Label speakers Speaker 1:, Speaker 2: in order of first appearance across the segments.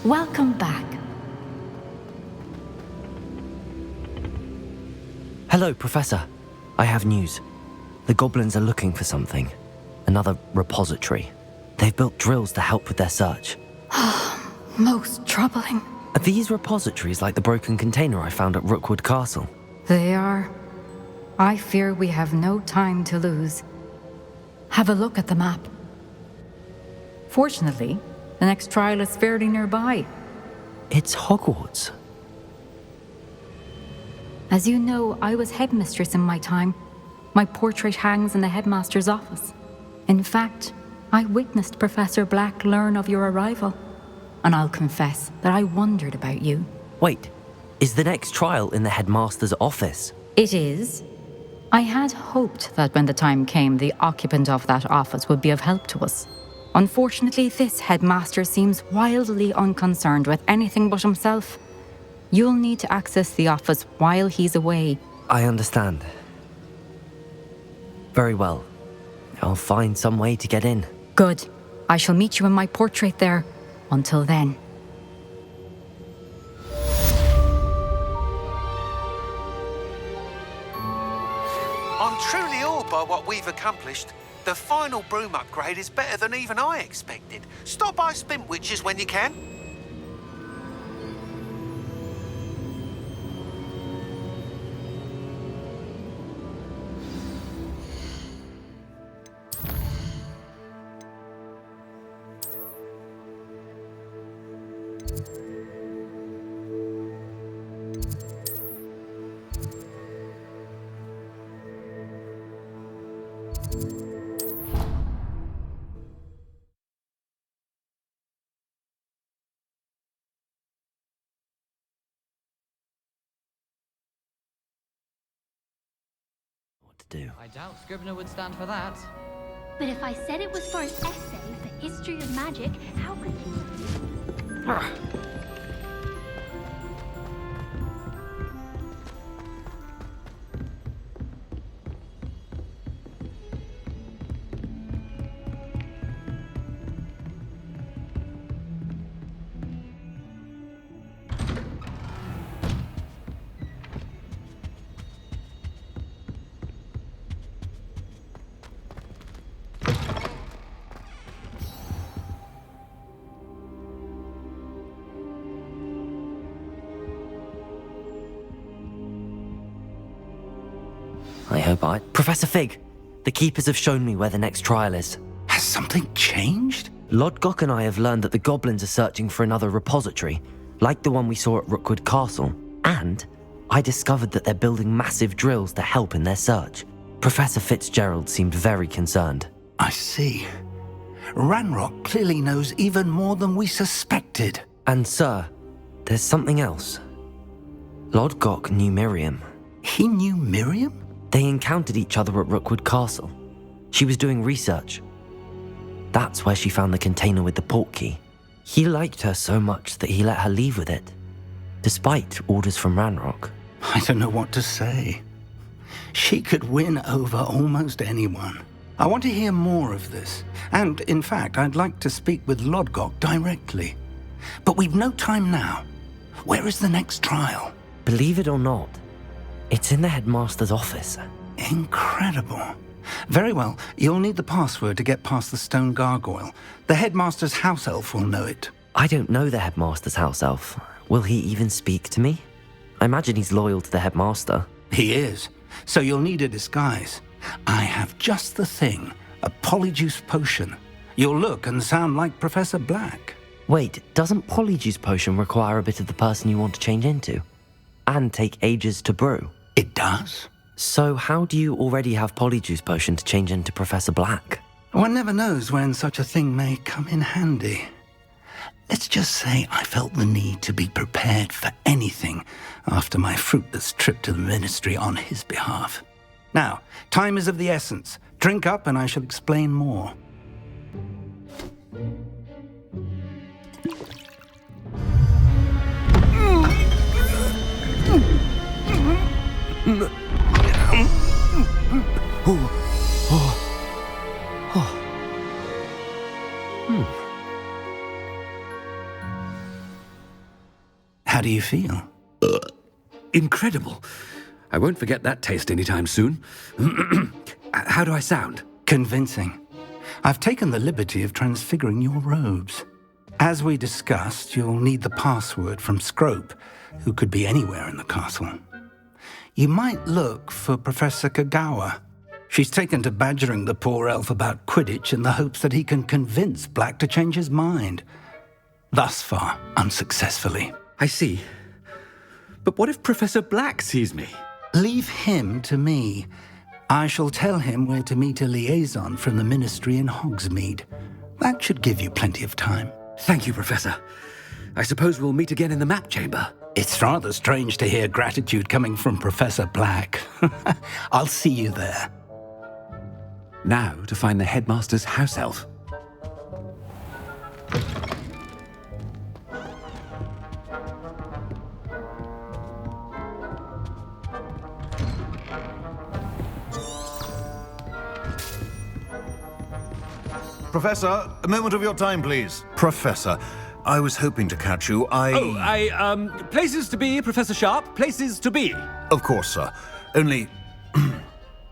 Speaker 1: Welcome back.
Speaker 2: Hello, Professor. I have news. The goblins are looking for something. Another repository. They've built drills to help with their search.
Speaker 1: Most troubling.
Speaker 2: Are these repositories like the broken container I found at Rookwood Castle?
Speaker 1: They are. I fear we have no time to lose. Have a look at the map. Fortunately, the next trial is fairly nearby.
Speaker 2: It's Hogwarts.
Speaker 1: As you know, I was headmistress in my time. My portrait hangs in the headmaster's office. In fact, I witnessed Professor Black learn of your arrival. And I'll confess that I wondered about you.
Speaker 2: Wait, is the next trial in the headmaster's office?
Speaker 1: It is. I had hoped that when the time came, the occupant of that office would be of help to us. Unfortunately, this headmaster seems wildly unconcerned with anything but himself. You'll need to access the office while he's away.
Speaker 2: I understand. Very well. I'll find some way to get in.
Speaker 1: Good. I shall meet you in my portrait there. Until then.
Speaker 3: I'm truly awed by what we've accomplished. The final broom upgrade is better than even I expected. Stop by Spintwitches when you can.
Speaker 2: Do.
Speaker 4: I doubt Scribner would stand for that.
Speaker 5: But if I said it was for an essay for history of magic, how could you?
Speaker 2: Professor Fig, the Keepers have shown me where the next trial is.
Speaker 6: Has something changed?
Speaker 2: Lodgok and I have learned that the goblins are searching for another repository, like the one we saw at Rookwood Castle. And I discovered that they're building massive drills to help in their search. Professor Fitzgerald seemed very concerned.
Speaker 6: I see. Ranrock clearly knows even more than we suspected.
Speaker 2: And sir, there's something else. Lodgok knew Miriam.
Speaker 6: He knew Miriam?
Speaker 2: They encountered each other at Rookwood Castle. She was doing research. That's where she found the container with the portkey. He liked her so much that he let her leave with it, despite orders from Ranrock.
Speaker 6: I don't know what to say. She could win over almost anyone. I want to hear more of this. And, in fact, I'd like to speak with Lodgok directly. But we've no time now. Where is the next trial?
Speaker 2: Believe it or not, it's in the headmaster's office.
Speaker 6: Incredible. Very well, you'll need the password to get past the stone gargoyle. The headmaster's house elf will know it.
Speaker 2: I don't know the headmaster's house elf. Will he even speak to me? I imagine he's loyal to the headmaster.
Speaker 6: He is. So you'll need a disguise. I have just the thing. A Polyjuice potion. You'll look and sound like Professor Black.
Speaker 2: Wait, doesn't Polyjuice potion require a bit of the person you want to change into? And take ages to brew?
Speaker 6: It does.
Speaker 2: So how do you already have Polyjuice potion to change into Professor Black?
Speaker 6: One never knows when such a thing may come in handy. Let's just say I felt the need to be prepared for anything after my fruitless trip to the Ministry on his behalf. Now, time is of the essence. Drink up and I shall explain more. How do you feel?
Speaker 7: Incredible. I won't forget that taste anytime soon. How do I sound?
Speaker 6: Convincing. I've taken the liberty of transfiguring your robes. As we discussed, you'll need the password from Scrope, who could be anywhere in the castle. You might look for Professor Kagawa. She's taken to badgering the poor elf about Quidditch in the hopes that he can convince Black to change his mind. Thus far, unsuccessfully.
Speaker 7: I see. But what if Professor Black sees me?
Speaker 6: Leave him to me. I shall tell him where to meet a liaison from the Ministry in Hogsmeade. That should give you plenty of time.
Speaker 7: Thank you, Professor. I suppose we'll meet again in the map chamber.
Speaker 6: It's rather strange to hear gratitude coming from Professor Black. I'll see you there.
Speaker 7: Now to find the headmaster's house elf.
Speaker 8: Professor, a moment of your time, please. Professor, I was hoping to catch you.
Speaker 7: Places to be, Professor Sharp. Places to be.
Speaker 8: Of course, sir. Only,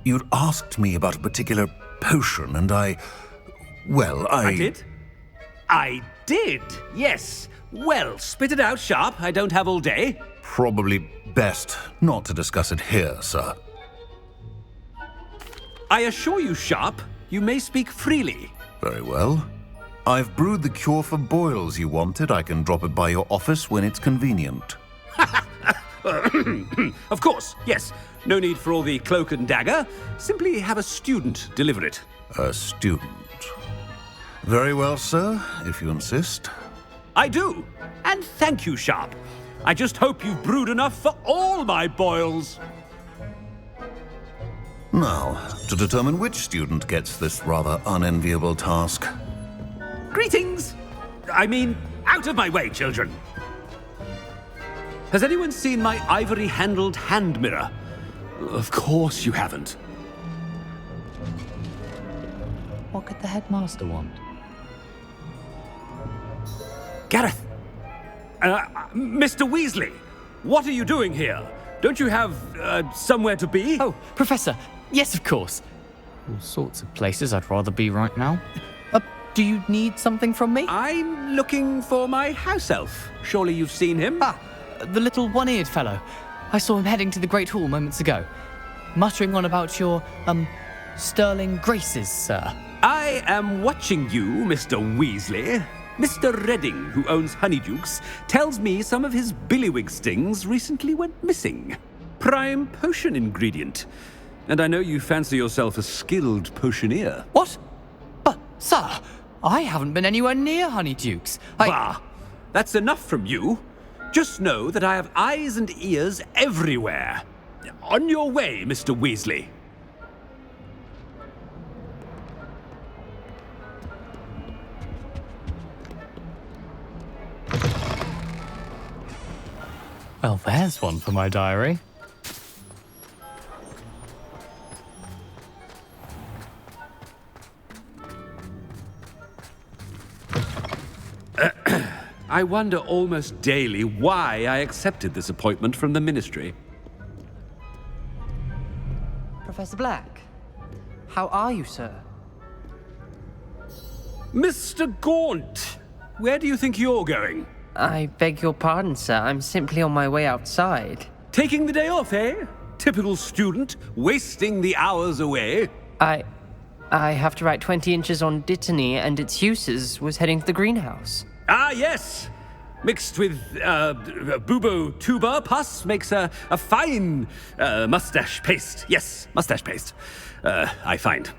Speaker 8: you'd asked me about a particular potion, and I
Speaker 7: did? I did, yes. Well, spit it out, Sharp. I don't have all day.
Speaker 8: Probably best not to discuss it here, sir.
Speaker 7: I assure you, Sharp, you may speak freely.
Speaker 8: Very well. I've brewed the cure for boils you wanted. I can drop it by your office when it's convenient.
Speaker 7: Of course, yes. No need for all the cloak and dagger. Simply have a student deliver it.
Speaker 8: A student. Very well, sir, if you insist.
Speaker 7: I do. And thank you, Sharp. I just hope you've brewed enough for all my boils.
Speaker 8: Now, to determine which student gets this rather unenviable task.
Speaker 7: Greetings! I mean, out of my way, children. Has anyone seen my ivory-handled hand mirror? Of course you haven't.
Speaker 9: What could the headmaster want?
Speaker 7: Gareth! Mr. Weasley! What are you doing here? Don't you have, somewhere to be?
Speaker 9: Oh, Professor! Yes, of course. All sorts of places I'd rather be right now. Do you need something from me?
Speaker 7: I'm looking for my house elf. Surely you've seen him?
Speaker 9: Ah, the little one-eared fellow. I saw him heading to the Great Hall moments ago, muttering on about your, sterling graces, sir.
Speaker 7: I am watching you, Mr. Weasley. Mr. Redding, who owns Honeydukes, tells me some of his billywig stings recently went missing. Prime potion ingredient. And I know you fancy yourself a skilled potioneer.
Speaker 9: What? But, sir, I haven't been anywhere near Honeydukes.
Speaker 7: Bah! That's enough from you. Just know that I have eyes and ears everywhere. On your way, Mr. Weasley.
Speaker 9: Well, there's one for my diary.
Speaker 7: I wonder almost daily why I accepted this appointment from the Ministry.
Speaker 10: Professor Black, how are you, sir?
Speaker 7: Mr. Gaunt, where do you think you're going?
Speaker 10: I beg your pardon, sir. I'm simply on my way outside.
Speaker 7: Taking the day off, eh? Typical student, wasting the hours away.
Speaker 10: I have to write 20 inches on Dittany and its uses. Was heading to the greenhouse.
Speaker 7: Ah, yes. mixed with bubo tuber pus makes a fine mustache paste. Yes, mustache paste. I find.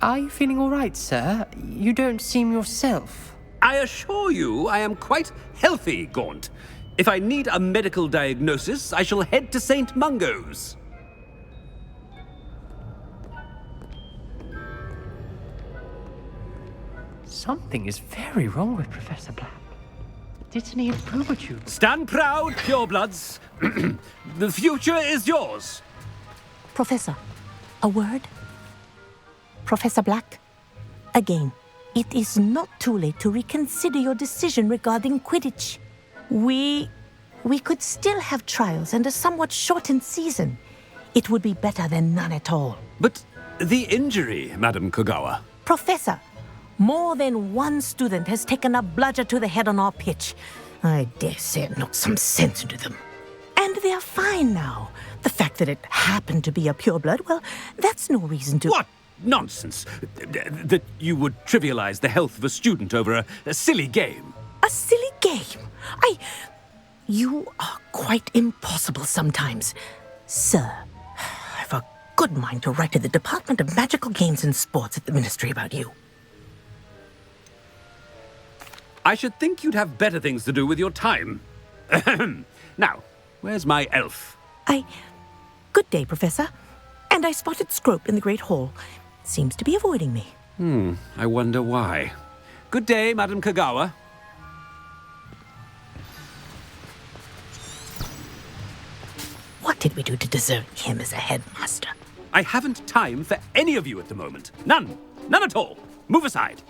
Speaker 10: Are you feeling all right, sir? You don't seem yourself.
Speaker 7: I assure you I am quite healthy, Gaunt. If I need a medical diagnosis, I shall head to St. Mungo's.
Speaker 10: Something is very wrong with Professor Black. Didn't he have Polyjuice?
Speaker 7: Stand proud, purebloods. The future is yours.
Speaker 11: Professor, a word? Professor Black, again, it is not too late to reconsider your decision regarding Quidditch. We could still have trials and a somewhat shortened season. It would be better than none at all.
Speaker 7: But the injury, Madam Kogawa.
Speaker 11: Professor, more than one student has taken a bludger to the head on our pitch. I dare say it knocked some sense into them. And they're fine now. The fact that it happened to be a pureblood, well, that's no reason to...
Speaker 7: What nonsense! That you would trivialize the health of a student over a silly game.
Speaker 11: A silly game? You are quite impossible sometimes. Sir, I've a good mind to write to the Department of Magical Games and Sports at the Ministry about you.
Speaker 7: I should think you'd have better things to do with your time. Now, where's my elf?
Speaker 11: Good day, Professor. And I spotted Scrope in the Great Hall. Seems to be avoiding me.
Speaker 7: I wonder why. Good day, Madam Kogawa.
Speaker 11: What did we do to deserve him as a headmaster?
Speaker 7: I haven't time for any of you at the moment. None. None at all. Move aside.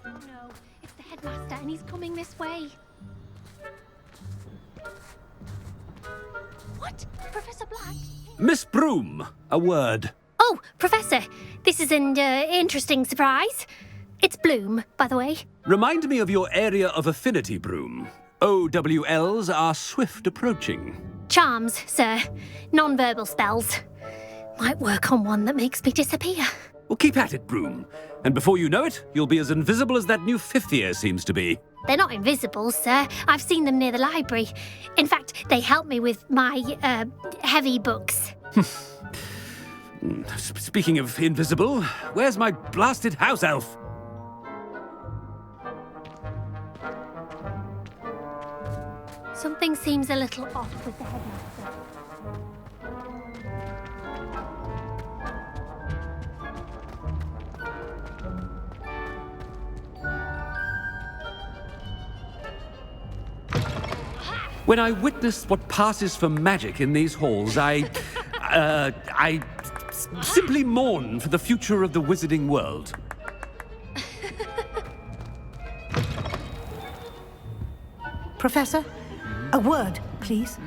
Speaker 5: No, it's the headmaster and he's coming this way. What? Professor Black?
Speaker 7: Miss Broom, a word.
Speaker 5: Oh, Professor, this is an interesting surprise. It's Bloom, by the way.
Speaker 7: Remind me of your area of affinity, Broom. OWLs are swift approaching.
Speaker 5: Charms, sir. Non-verbal spells. Might work on one that makes me disappear.
Speaker 7: Well, keep at it, Broom. And before you know it, you'll be as invisible as that new fifth year seems to be.
Speaker 5: They're not invisible, sir. I've seen them near the library. In fact, they help me with my, heavy books.
Speaker 7: Speaking of invisible, where's my blasted house elf?
Speaker 5: Something seems a little off with the headmaster.
Speaker 7: When I witness what passes for magic in these halls, I simply mourn for the future of the wizarding world.
Speaker 12: Professor, a word, please.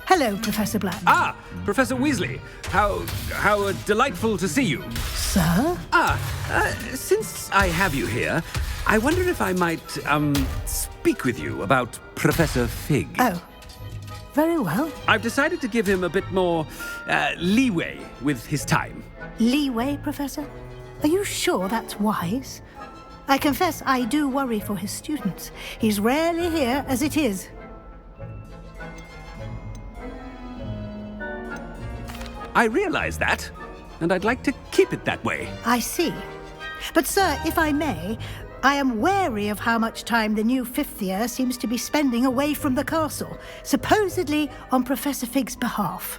Speaker 12: Hello, Professor Black.
Speaker 7: Ah, Professor Weasley. How delightful to see you.
Speaker 12: Sir?
Speaker 7: Since I have you here, I wonder if I might, speak with you about Professor Fig.
Speaker 12: Oh, very well.
Speaker 7: I've decided to give him a bit more, leeway with his time.
Speaker 12: Leeway, Professor? Are you sure that's wise? I confess I do worry for his students. He's rarely here as it is.
Speaker 7: I realize that, and I'd like to keep it that way.
Speaker 12: I see. But, sir, if I may, I am wary of how much time the new fifth year seems to be spending away from the castle, supposedly on Professor Fig's behalf.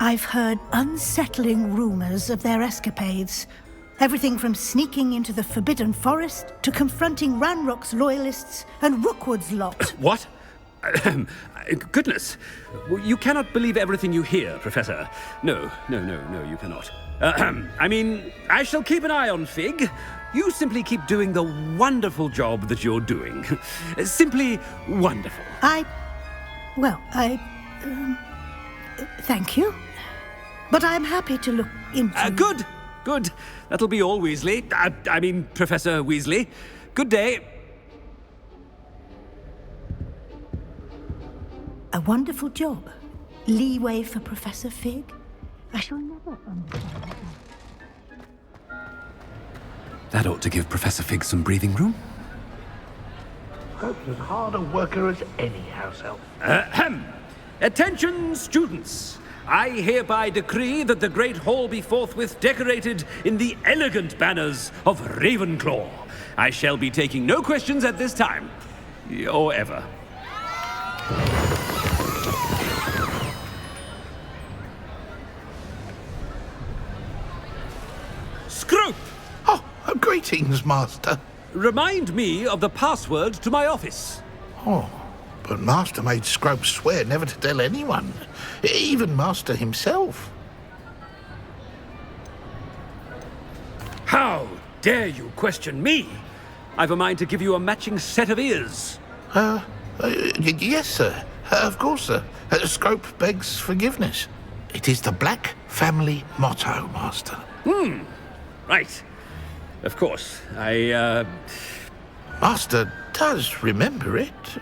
Speaker 12: I've heard unsettling rumors of their escapades. Everything from sneaking into the Forbidden Forest to confronting Ranrock's loyalists and Rookwood's lot.
Speaker 7: What? Goodness. You cannot believe everything you hear, Professor. No, you cannot. I mean, I shall keep an eye on Fig. You simply keep doing the wonderful job that you're doing. Simply wonderful.
Speaker 12: Thank you. But I'm happy to look into...
Speaker 7: Good. That'll be all, Weasley. I mean, Professor Weasley. Good day.
Speaker 12: A wonderful job. Leeway for Professor Fig. I shall never understand.
Speaker 7: That ought to give Professor Fig some breathing room.
Speaker 13: Scrope's as hard a worker as any house elf.
Speaker 7: Ahem! Attention, students! I hereby decree that the Great Hall be forthwith decorated in the elegant banners of Ravenclaw. I shall be taking no questions at this time. Or ever. Scrope!
Speaker 13: Oh, greetings, Master.
Speaker 7: Remind me of the password to my office.
Speaker 13: Oh, but Master made Scrope swear never to tell anyone, even Master himself.
Speaker 7: How dare you question me? I've a mind to give you a matching set of ears.
Speaker 13: Yes, sir. Of course, sir. Scrope begs forgiveness. It is the Black family motto, Master.
Speaker 7: Right. Of course.
Speaker 13: Master does remember it.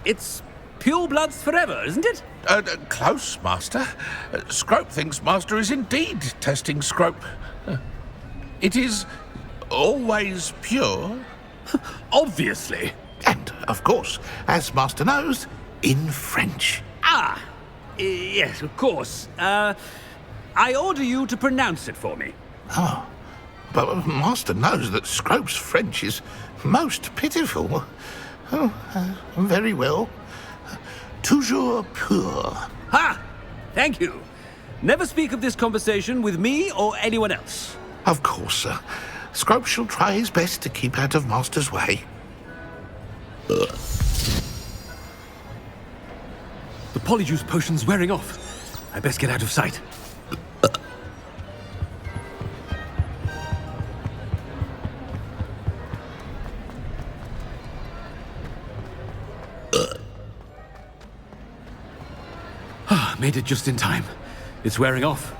Speaker 7: It's purebloods forever, isn't it?
Speaker 13: Close, Master. Scrope thinks Master is indeed testing Scrope. It is always pure.
Speaker 7: Obviously.
Speaker 13: And, of course, as Master knows, in French.
Speaker 7: Yes, of course. I order you to pronounce it for me.
Speaker 13: Oh, but Master knows that Scrope's French is most pitiful. Oh, very well. Toujours pur.
Speaker 7: Ha! Thank you. Never speak of this conversation with me or anyone else.
Speaker 13: Of course, sir. Scrope shall try his best to keep out of Master's way.
Speaker 7: The Polyjuice potion's wearing off. I best get out of sight. Made it just in time. It's wearing off.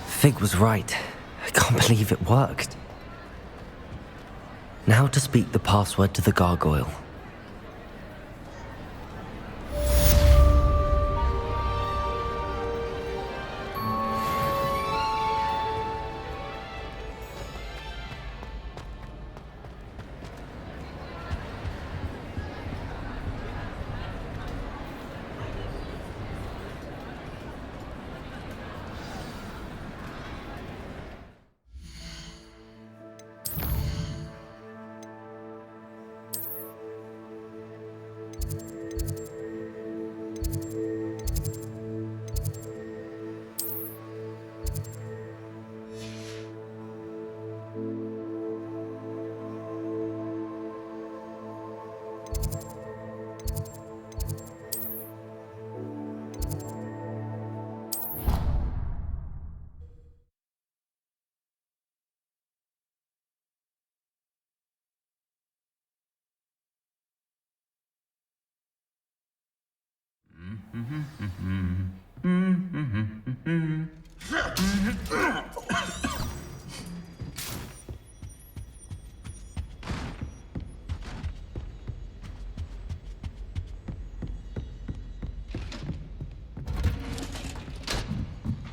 Speaker 2: Fig was right. I can't believe it worked. Now to speak the password to the gargoyle.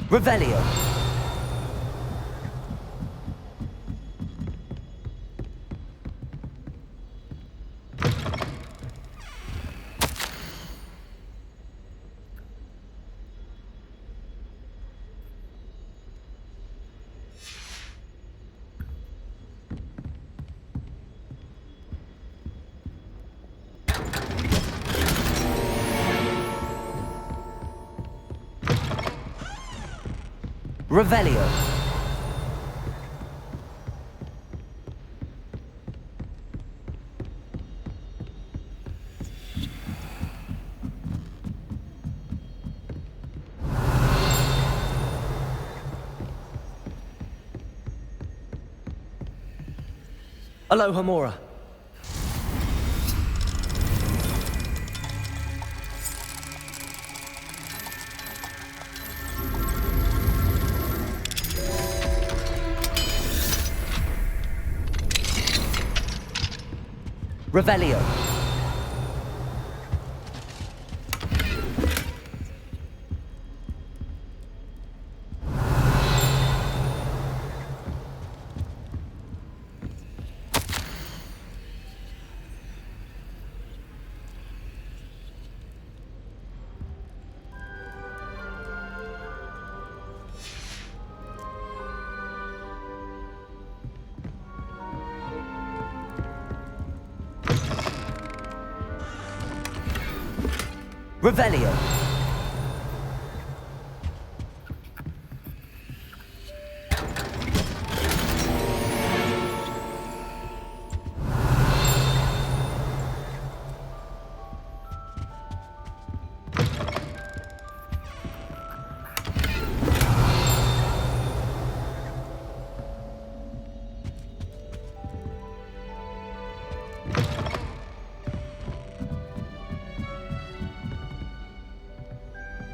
Speaker 2: Revelio. Revelio. Aloha Mora. Revelio. Revelio.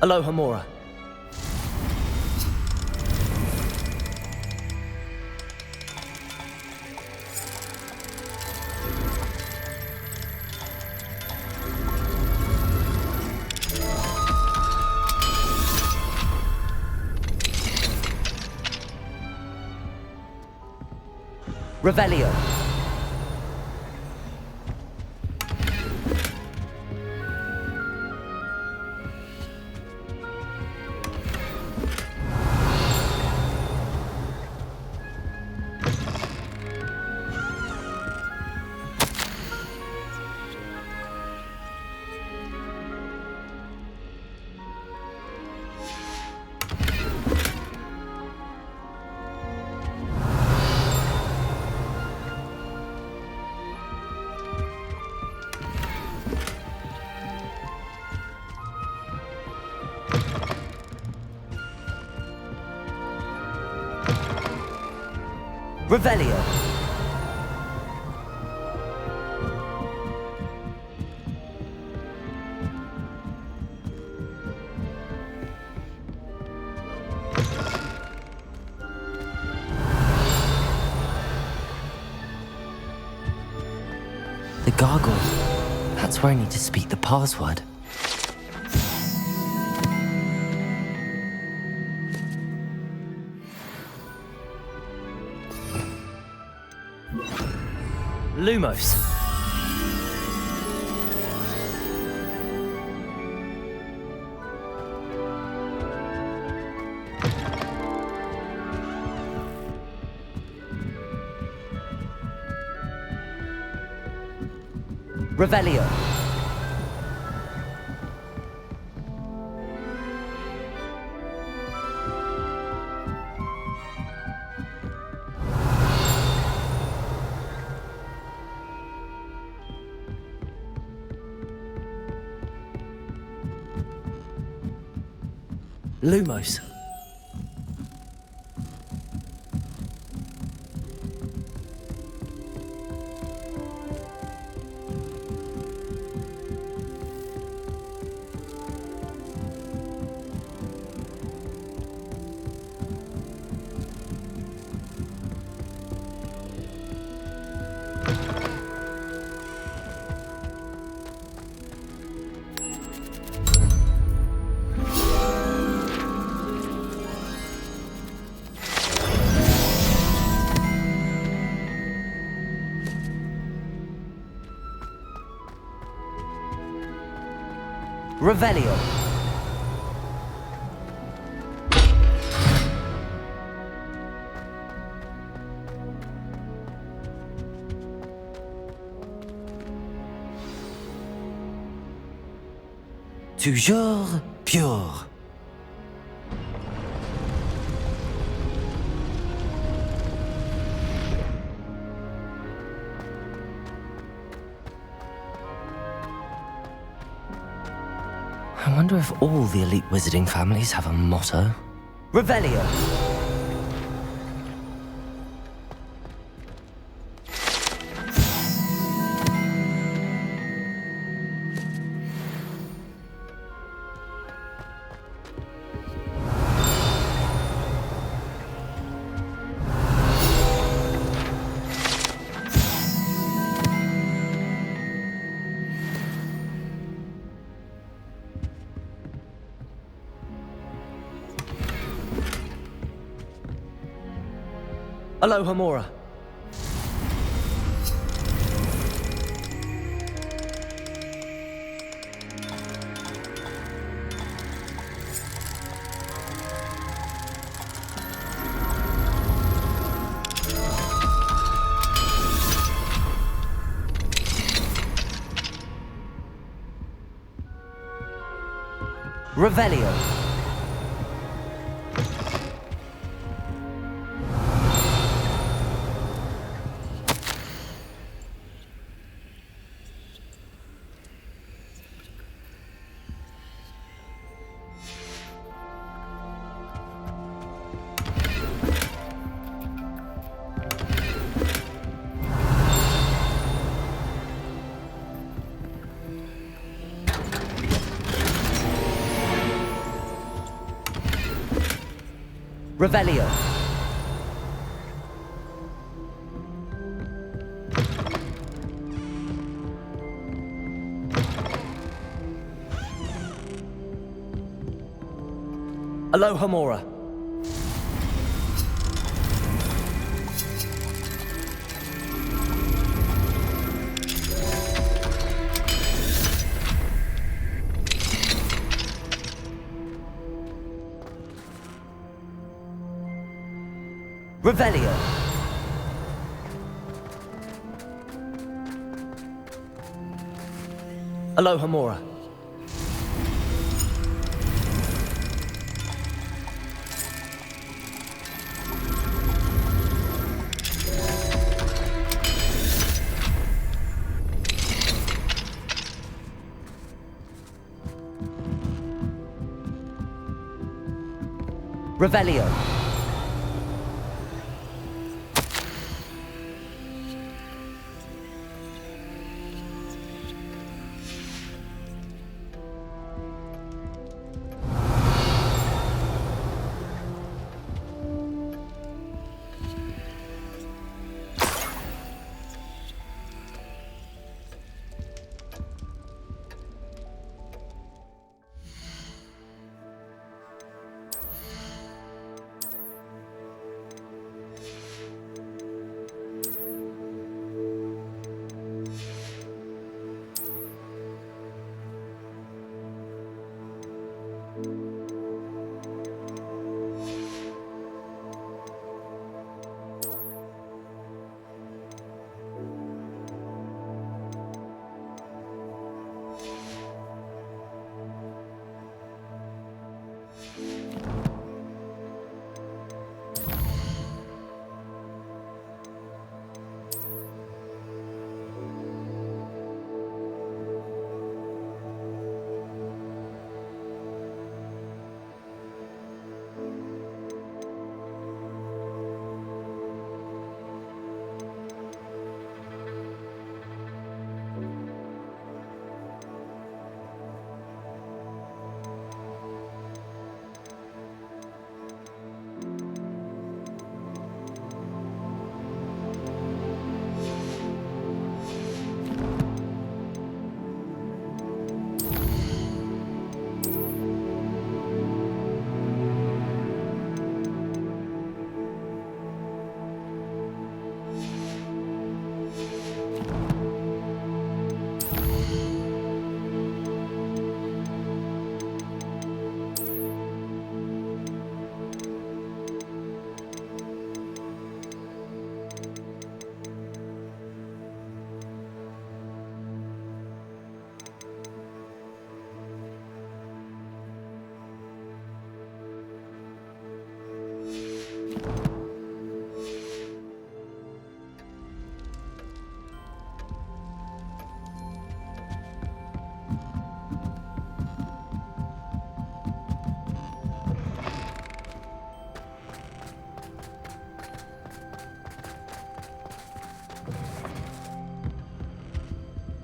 Speaker 2: Aloha Mora. Revelio. Revelio. The gargoyle. That's where I need to speak the password. Lumos. Revelio. Lumos. Revelio. Toujours pure. I wonder if all the elite wizarding families have a motto. Revelio. Aloha Mora. Revelio. Revelio. Alohomora. Revelio. Alohomora. Revelio.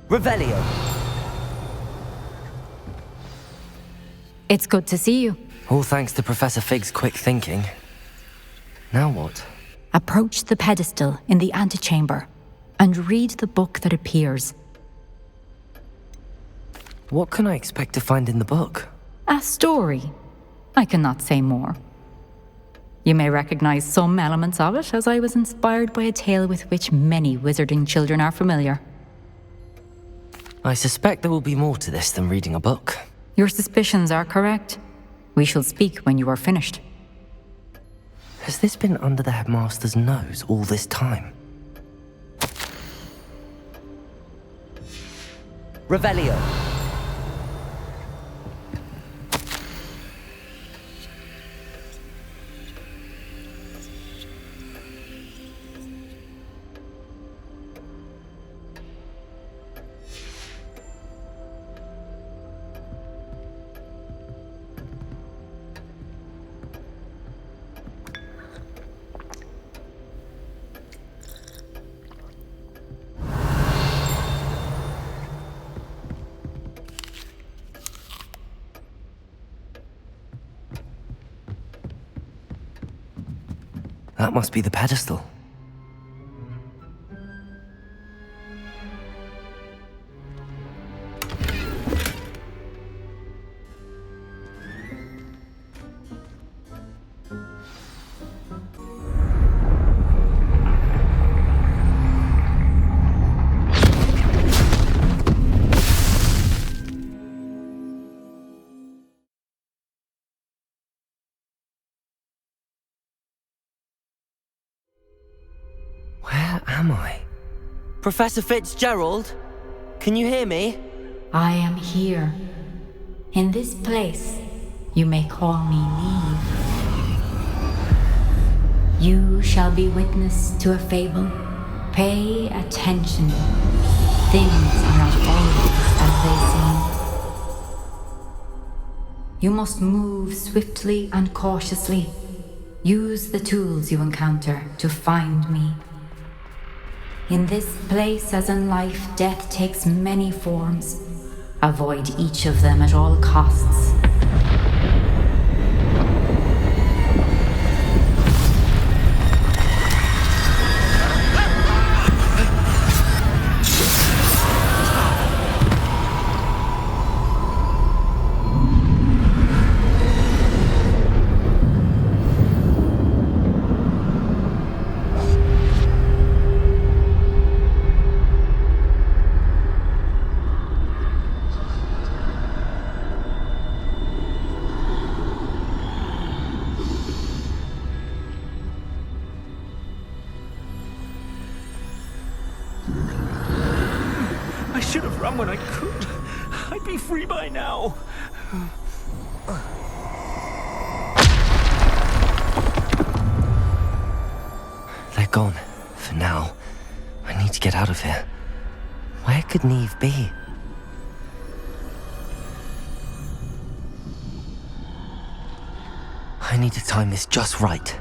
Speaker 2: Revelio.
Speaker 1: It's good to see you.
Speaker 2: All thanks to Professor Fig's quick thinking. Now what?
Speaker 1: Approach the pedestal in the antechamber and read the book that appears.
Speaker 2: What can I expect to find in the book?
Speaker 1: A story. I cannot say more. You may recognize some elements of it, as I was inspired by a tale with which many wizarding children are familiar.
Speaker 2: I suspect there will be more to this than reading a book.
Speaker 1: Your suspicions are correct. We shall speak when you are finished.
Speaker 2: Has this been under the headmaster's nose all this time? Revelio. That must be the pedestal. Where am I? Professor Fitzgerald? Can you hear me?
Speaker 1: I am here. In this place, you may call me Niamh. You shall be witness to a fable. Pay attention. Things are not always as they seem. You must move swiftly and cautiously. Use the tools you encounter to find me. In this place, as in life, death takes many forms. Avoid each of them at all costs.
Speaker 7: I should have run when I could. I'd be free by now.
Speaker 2: They're gone. For now. I need to get out of here. Where could Niamh be? I need to time this just right.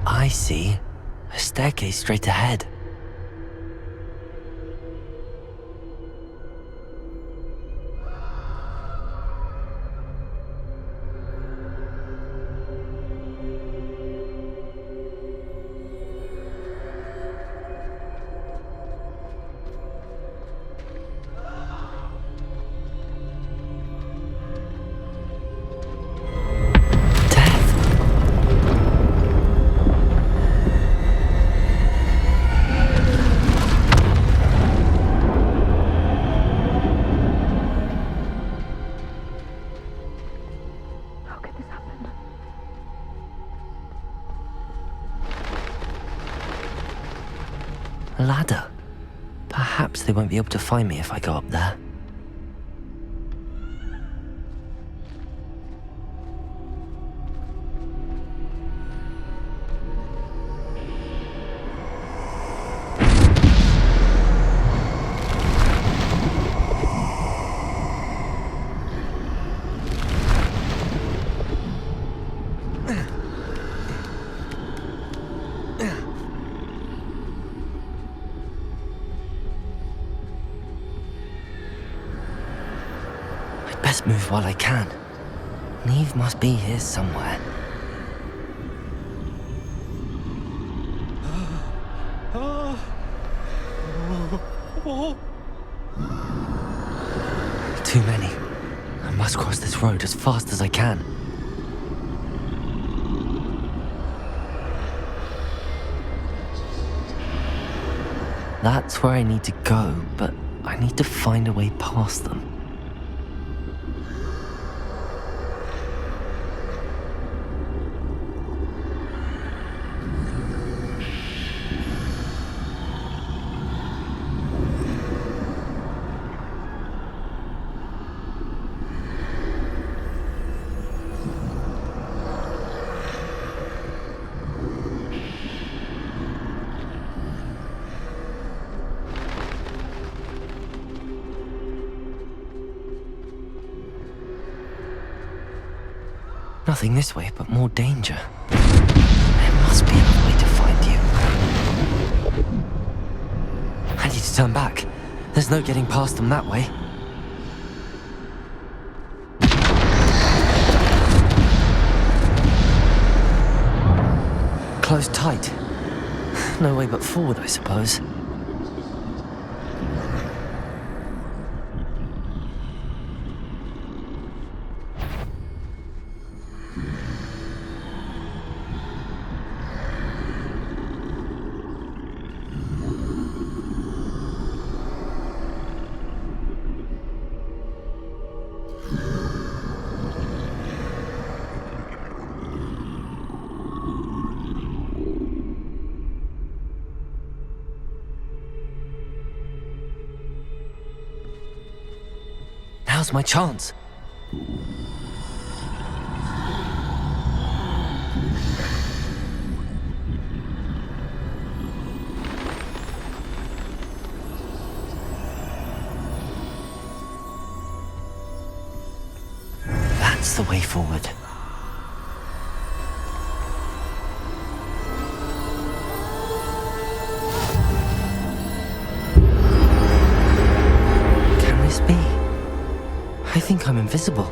Speaker 2: I see. A staircase straight ahead. A ladder. Perhaps they won't be able to find me if I go up there. Best move while I can. Niamh must be here somewhere. Too many. I must cross this road as fast as I can. That's where I need to go, but I need to find a way past them. Nothing this way, but more danger. There must be another way to find turn back. There's no getting past them that way. Closed tight. No way but forward, I suppose. Now's my chance. That's the way forward. Can this be? I think I'm invisible.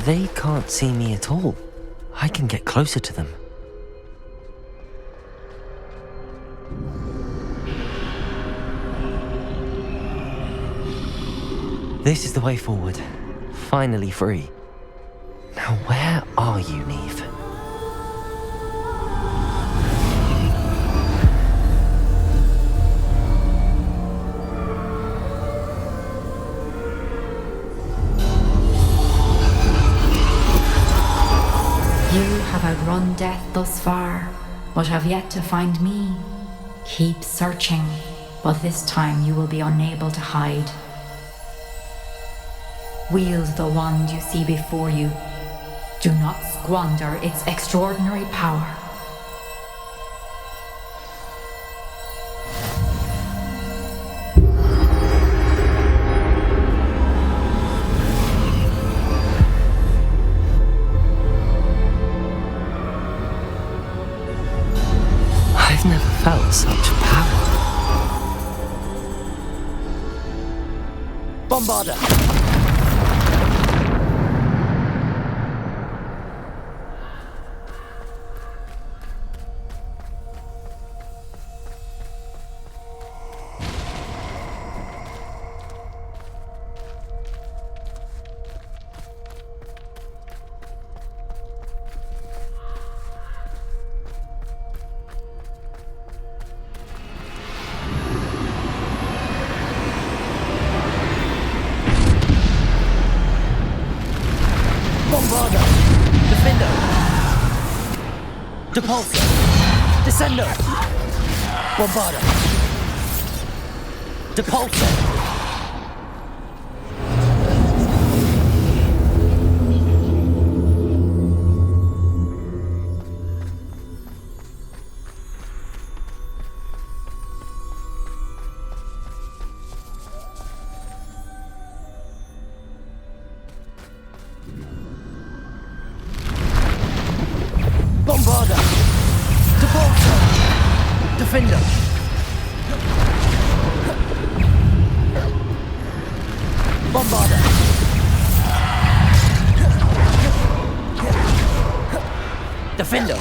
Speaker 2: They can't see me at all. I can get closer to them. This is the way forward. Finally free. Now where are you, Niamh?
Speaker 1: You have outrun death thus far, but have yet to find me. Keep searching, but this time you will be unable to hide. Wield the wand you see before you. Do not squander its extraordinary power.
Speaker 2: I've never felt such power.
Speaker 9: Bombarda! Defendo! Depulso! Descendo! Bombarda! Depulso! Bombarda! Depulso! Defendo! Bombarda! Defendo!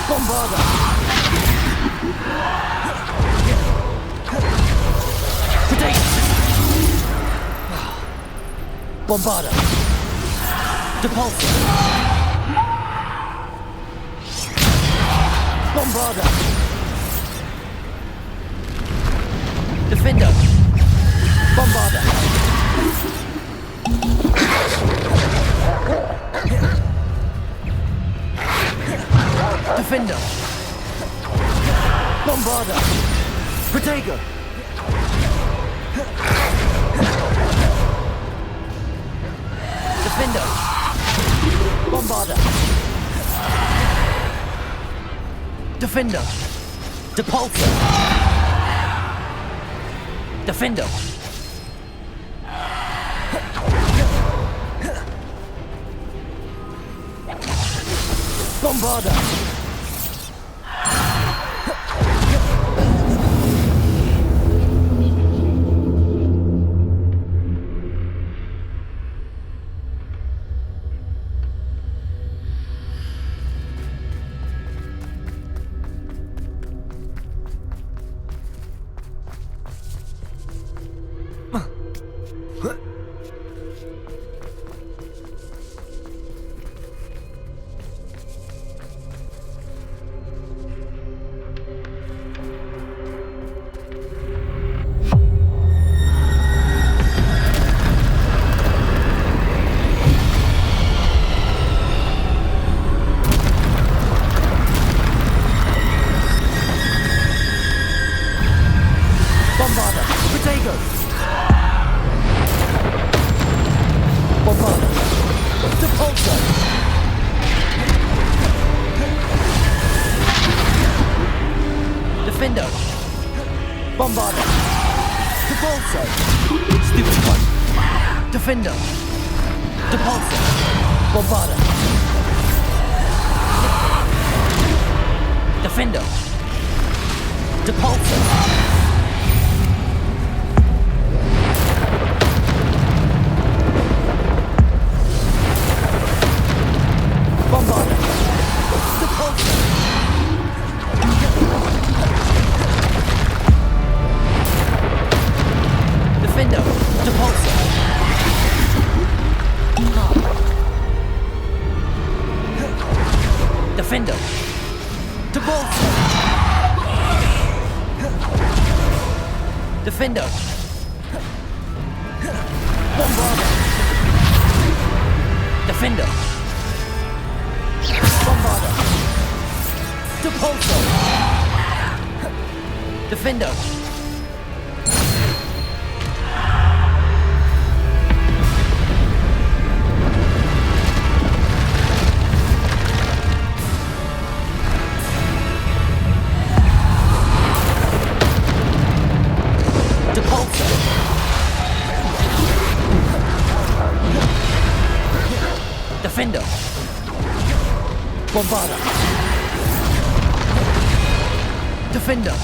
Speaker 9: Bombarda! Bombarda! Depulso! Bombarda! Defendo! Bombarda! Defendo! Bombarda! Protego! Defendo! Bombarda! Defendo! Depulso! Defendo!
Speaker 2: Bombarda!
Speaker 14: Defender! Bombarda! Defender! Bombarda! Depulso! Defender! Defender! Bombarda! Defender!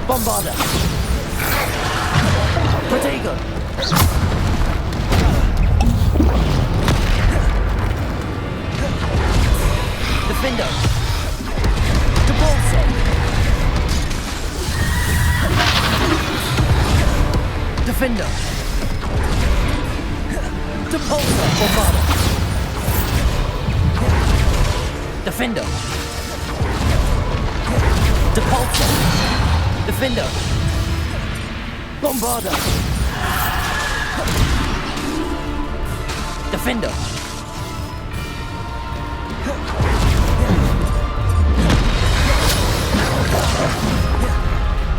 Speaker 14: Bombarda! Protego! Defender! Depulso! Defender! Depulso! Bombarda! Defender! Depulso! Defender! Bombarda! Defender!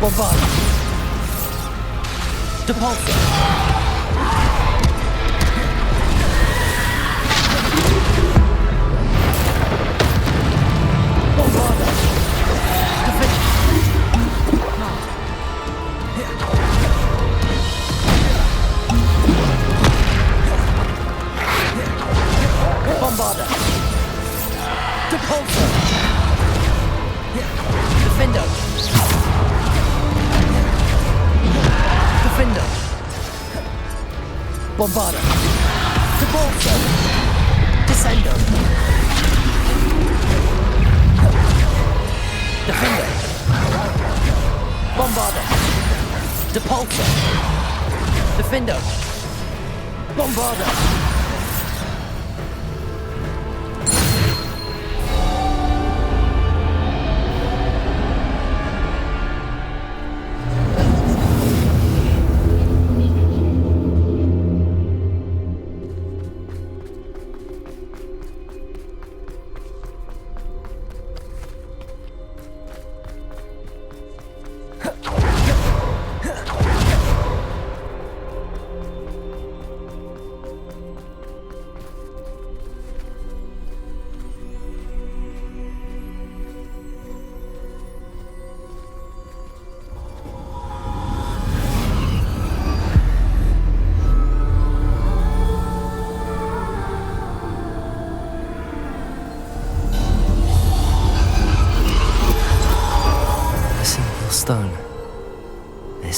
Speaker 14: Bombarda! Depulso! Bombarda! Defender! Bombarda! Depulso! Defender! Defender! Bombarda! Depulso! Descendo! Defender! Bombarda! Depulso! Defender! Bombarda!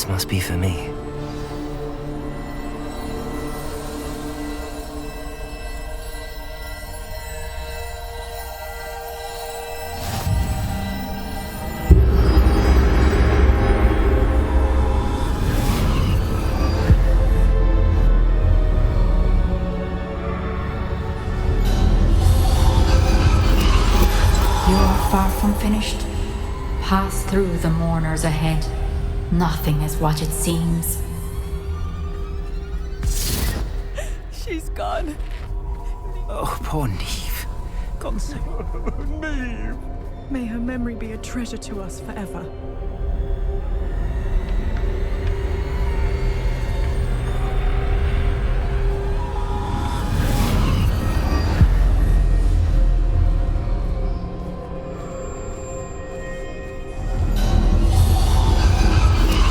Speaker 2: This must be for me.
Speaker 1: Far from finished. Pass through the mourners ahead. Nothing is what it seems.
Speaker 15: She's gone.
Speaker 6: Oh, poor Niamh. Gone so...
Speaker 15: Niamh! May her memory be a treasure to us forever.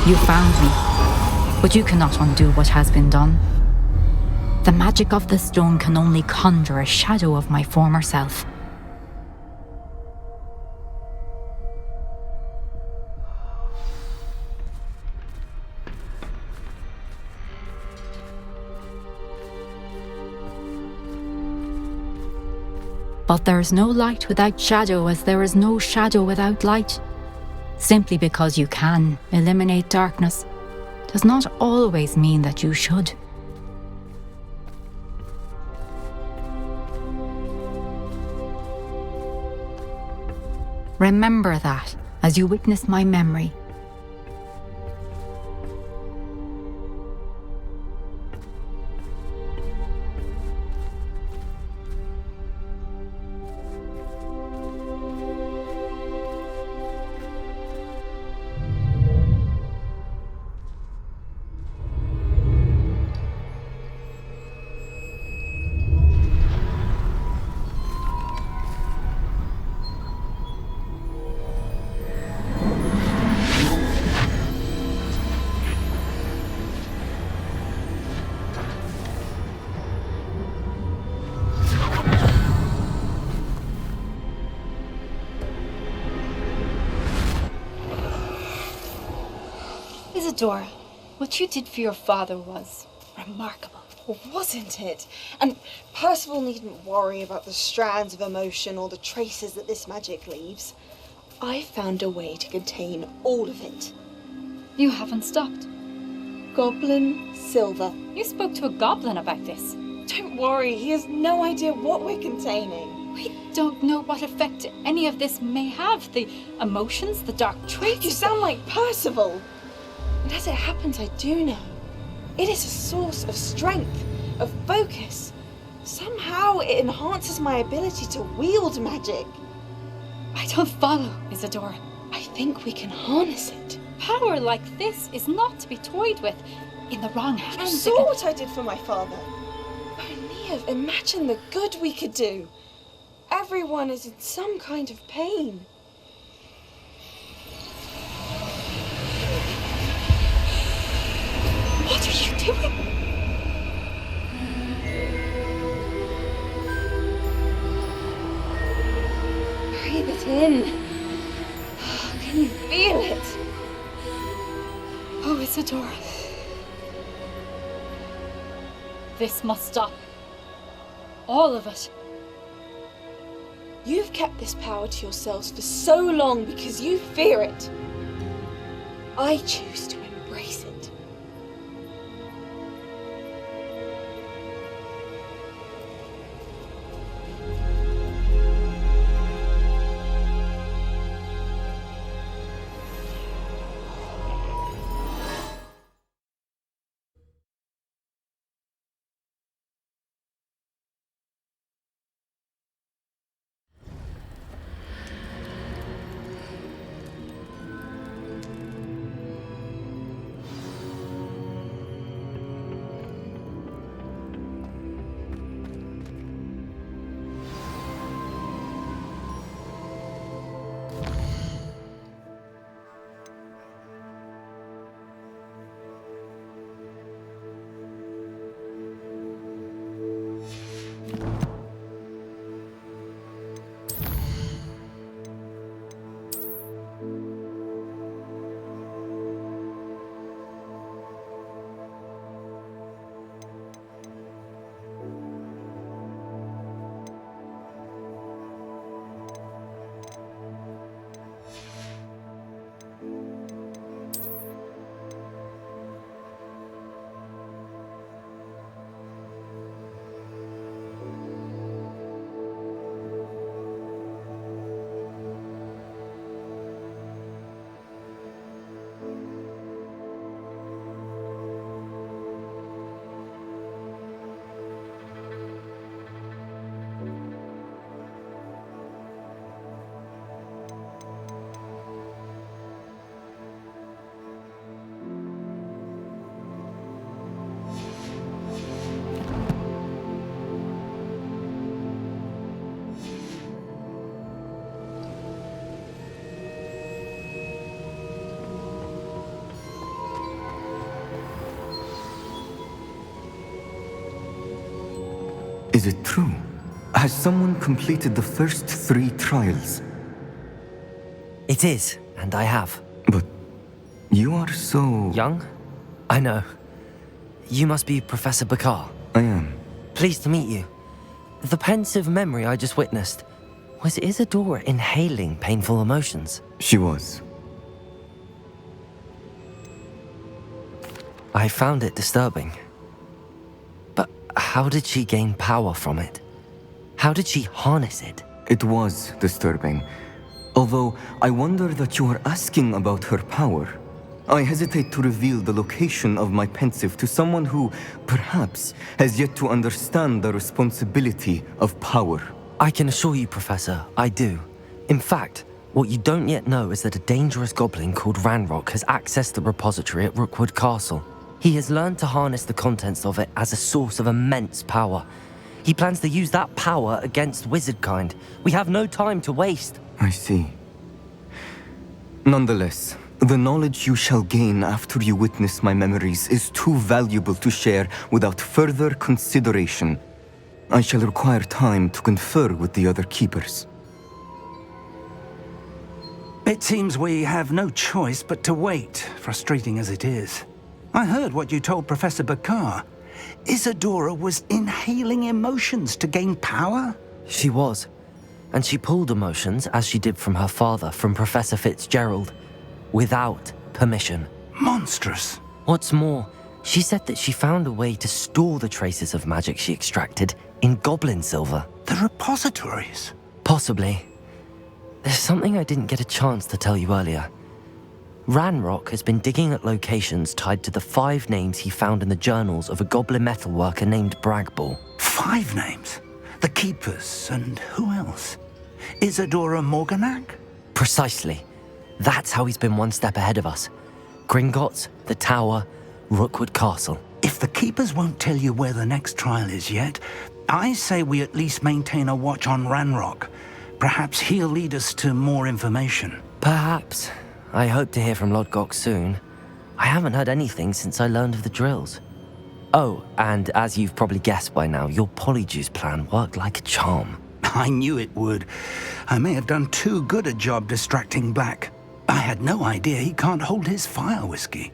Speaker 1: You found me, but you cannot undo what has been done. The magic of the stone can only conjure a shadow of my former self. But there is no light without shadow, as there is no shadow without light. Simply because you can eliminate darkness does not always mean that you should. Remember that as you witness my memory.
Speaker 16: Isadora, what you did for your father was remarkable.
Speaker 17: Wasn't it? And Percival needn't worry about the strands of emotion or the traces that this magic leaves. I found a way to contain all of it.
Speaker 16: You haven't stopped.
Speaker 17: Goblin Silver.
Speaker 16: You spoke to a goblin about this.
Speaker 17: Don't worry, he has no idea what we're containing.
Speaker 16: We don't know what effect any of this may have. The emotions, the dark traits.
Speaker 17: You sound like Percival. And as it happens, I do know. It is a source of strength, of focus. Somehow it enhances my ability to wield magic.
Speaker 16: I don't follow, Isadora.
Speaker 17: I think we can harness it.
Speaker 16: Power like this is not to be toyed with. In the wrong hands.
Speaker 17: You saw what I did for my father. Oh, Niamh, imagine the good we could do. Everyone is in some kind of pain.
Speaker 16: What are you doing?
Speaker 17: Breathe it in. Can you feel it?
Speaker 16: Oh, Isadora. This must stop. All of it.
Speaker 17: You've kept this power to yourselves for so long because you fear it. I choose to embrace it.
Speaker 18: Is it true? Has someone completed the first 3 trials?
Speaker 2: It is, and I have.
Speaker 18: But you are so...
Speaker 2: Young? I know. You must be Professor Bakar.
Speaker 18: I am.
Speaker 2: Pleased to meet you. The pensive memory I just witnessed, was Isadora inhaling painful emotions?
Speaker 18: She was.
Speaker 2: I found it disturbing. But how did she gain power from it? How did she harness it?
Speaker 18: It was disturbing. Although I wonder that you are asking about her power. I hesitate to reveal the location of my pensive to someone who, perhaps, has yet to understand the responsibility of power.
Speaker 2: I can assure you, Professor, I do. In fact, what you don't yet know is that a dangerous goblin called Ranrock has accessed the repository at Rookwood Castle. He has learned to harness the contents of it as a source of immense power. He plans to use that power against wizardkind. We have no time to waste.
Speaker 18: I see. Nonetheless, the knowledge you shall gain after you witness my memories is too valuable to share without further consideration. I shall require time to confer with the other keepers.
Speaker 6: It seems we have no choice but to wait, frustrating as it is. I heard what you told Professor Bakar. Isadora was inhaling emotions to gain power?
Speaker 2: She was. And she pulled emotions, as she did from her father, from Professor Fitzgerald, without permission.
Speaker 6: Monstrous.
Speaker 2: What's more, she said that she found a way to store the traces of magic she extracted in goblin silver.
Speaker 6: The repositories?
Speaker 2: Possibly. There's something I didn't get a chance to tell you earlier. Ranrock has been digging at locations tied to the 5 names he found in the journals of a goblin metalworker named Bragball.
Speaker 6: 5 names? The Keepers, and who else? Isadora Morganac?
Speaker 2: Precisely. That's how he's been one step ahead of us. Gringotts, the Tower, Rookwood Castle.
Speaker 6: If the Keepers won't tell you where the next trial is yet, I say we at least maintain a watch on Ranrock. Perhaps he'll lead us to more information.
Speaker 2: Perhaps. I hope to hear from Lodgok soon. I haven't heard anything since I learned of the drills. Oh, and as you've probably guessed by now, your Polyjuice plan worked like a charm.
Speaker 6: I knew it would. I may have done too good a job distracting Black. I had no idea he can't hold his fire whiskey.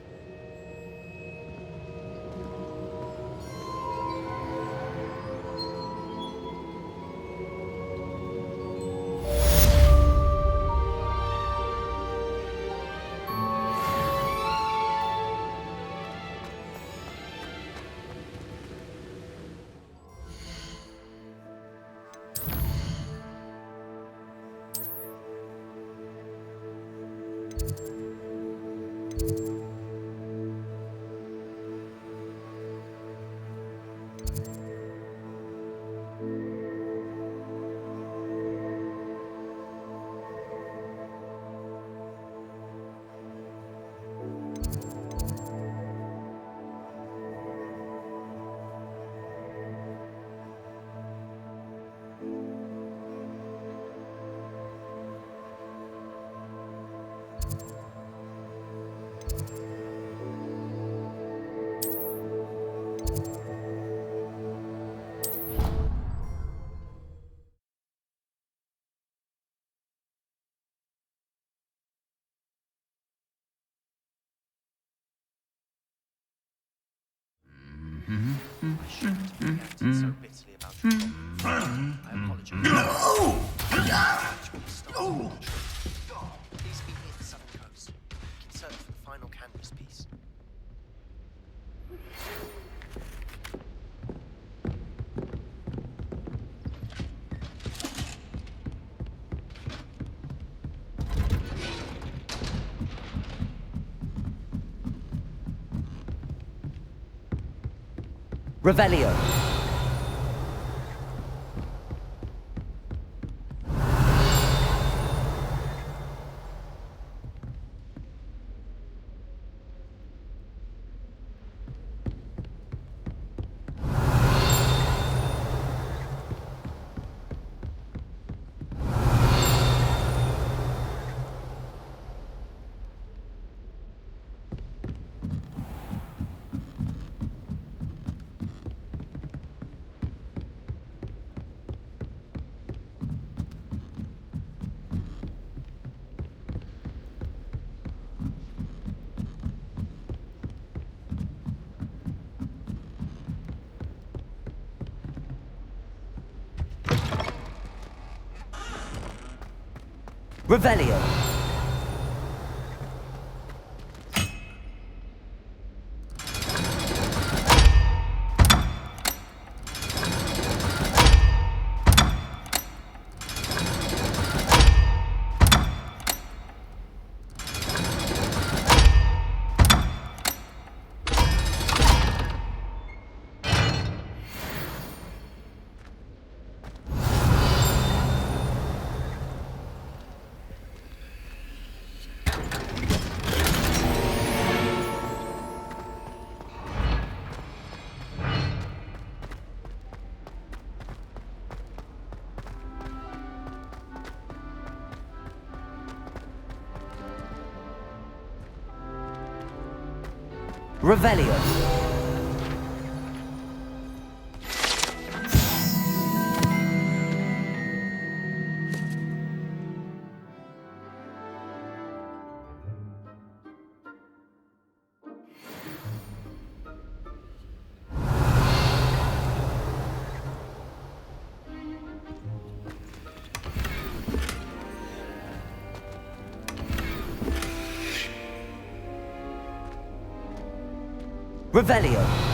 Speaker 14: Revelio.
Speaker 2: Revelio. Revelio. Revelio.